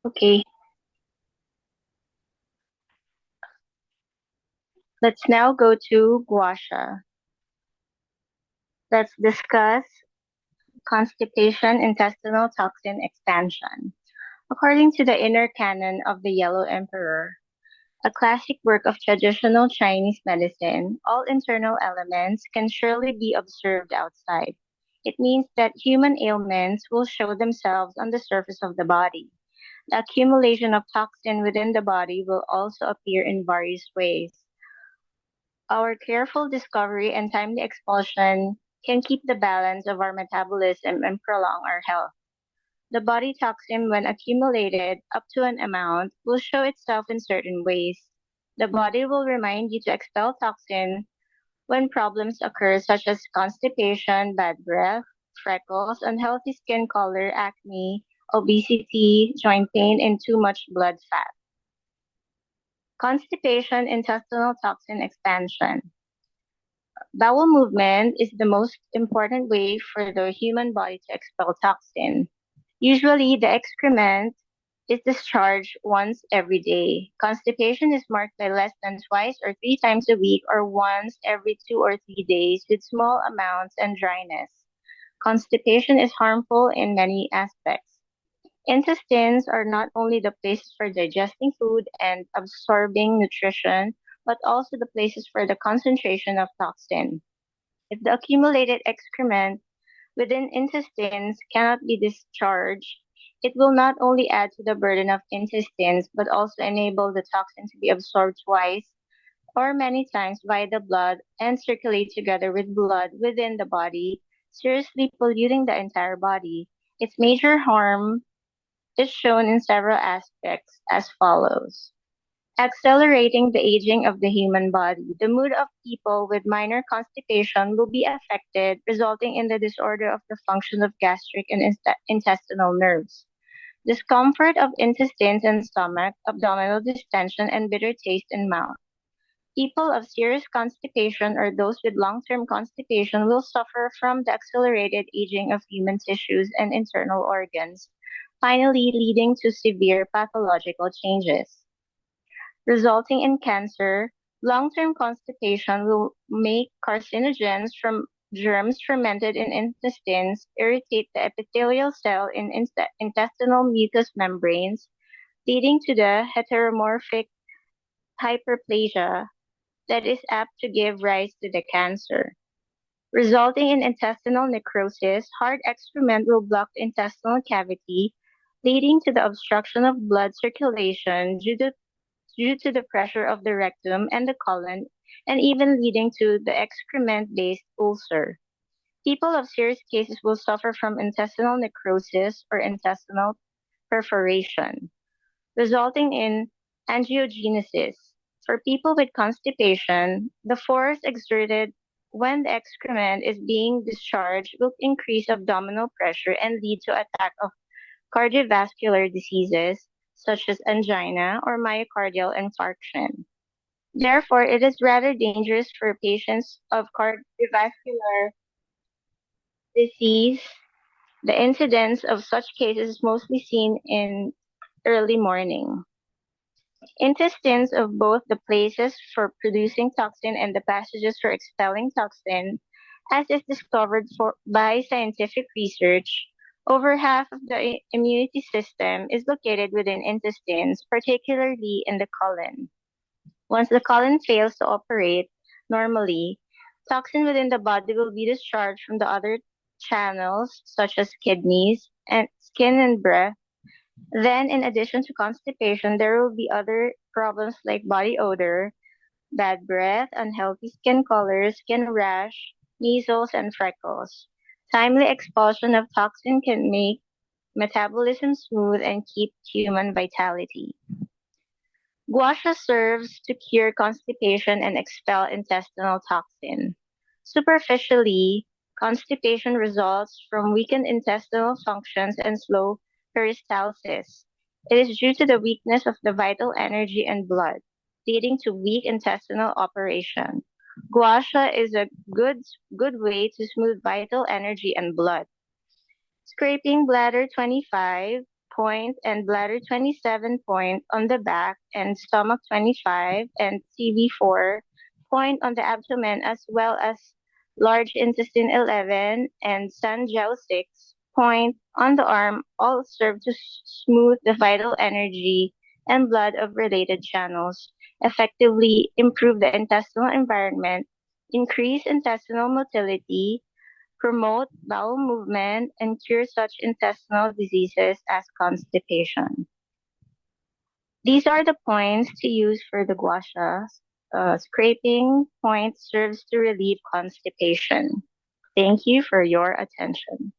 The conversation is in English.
Okay, let's now go to gua sha. Let's discuss constipation, intestinal toxin expansion. According to the Inner Canon of the Yellow Emperor, a classic work of traditional Chinese medicine, all internal elements can surely be observed outside. It means that human ailments will show themselves on the surface of the body. The accumulation of toxin within the body will also appear in various ways. Our careful discovery and timely expulsion can keep the balance of our metabolism and prolong our health. The body toxin, when accumulated up to an amount, will show itself in certain ways. The body will remind you to expel toxin when problems occur, such as constipation, bad breath, freckles, unhealthy skin color, acne, obesity, joint pain, and too much blood fat. Constipation, intestinal toxin expansion. Bowel movement is the most important way for the human body to expel toxin. Usually, the excrement is discharged once every day. Constipation is marked by less than twice or three times a week or once every 2 or 3 days with small amounts and dryness. Constipation is harmful in many aspects. Intestines are not only the places for digesting food and absorbing nutrition, but also the places for the concentration of toxin. If the accumulated excrement within intestines cannot be discharged, it will not only add to the burden of intestines, but also enable the toxin to be absorbed twice or many times via the blood and circulate together with blood within the body, seriously polluting the entire body. Its major harm is shown in several aspects as follows. Accelerating the aging of the human body. The mood of people with minor constipation will be affected, resulting in the disorder of the function of gastric and intestinal nerves. Discomfort of intestines and stomach, abdominal distension, and bitter taste in mouth. People of serious constipation or those with long-term constipation will suffer from the accelerated aging of human tissues and internal organs, finally leading to severe pathological changes resulting in cancer. Long-term constipation will make carcinogens from germs fermented in intestines irritate the epithelial cell in intestinal mucous membranes, leading to the heteromorphic hyperplasia that is apt to give rise to the cancer. Resulting in intestinal necrosis, hard excrement will block the intestinal cavity, leading to the obstruction of blood circulation due to the pressure of the rectum and the colon, and even leading to the excrement-based ulcer. People of serious cases will suffer from intestinal necrosis or intestinal perforation, resulting in angiogenesis. For people with constipation, the force exerted when the excrement is being discharged will increase abdominal pressure and lead to attack of cardiovascular diseases such as angina or myocardial infarction. Therefore, it is rather dangerous for patients of cardiovascular disease. The incidence of such cases is mostly seen in early morning. Intestines of both the places for producing toxin and the passages for expelling toxin, as is discovered by scientific research, over half of the immunity system is located within intestines, particularly in the colon. Once the colon fails to operate normally, toxin within the body will be discharged from the other channels, such as kidneys and skin and breath. Then, in addition to constipation, there will be other problems like body odor, bad breath, unhealthy skin color, skin rash, measles, and freckles. Timely expulsion of toxin can make metabolism smooth and keep human vitality. Gua sha serves to cure constipation and expel intestinal toxin. Superficially, constipation results from weakened intestinal functions and slow peristalsis. It is due to the weakness of the vital energy and blood, leading to weak intestinal operation. Gua sha is a good way to smooth vital energy and blood. Scraping bladder 25. point and bladder 27 point on the back and stomach 25 and CV4 point on the abdomen as well as large intestine 11 and Sanjiao 6 point on the arm all serve to smooth the vital energy and blood of related channels, effectively improve the intestinal environment, increase intestinal motility, promote bowel movement, and cure such intestinal diseases as constipation. These are the points to use for the gua sha. Scraping point serves to relieve constipation. Thank you for your attention.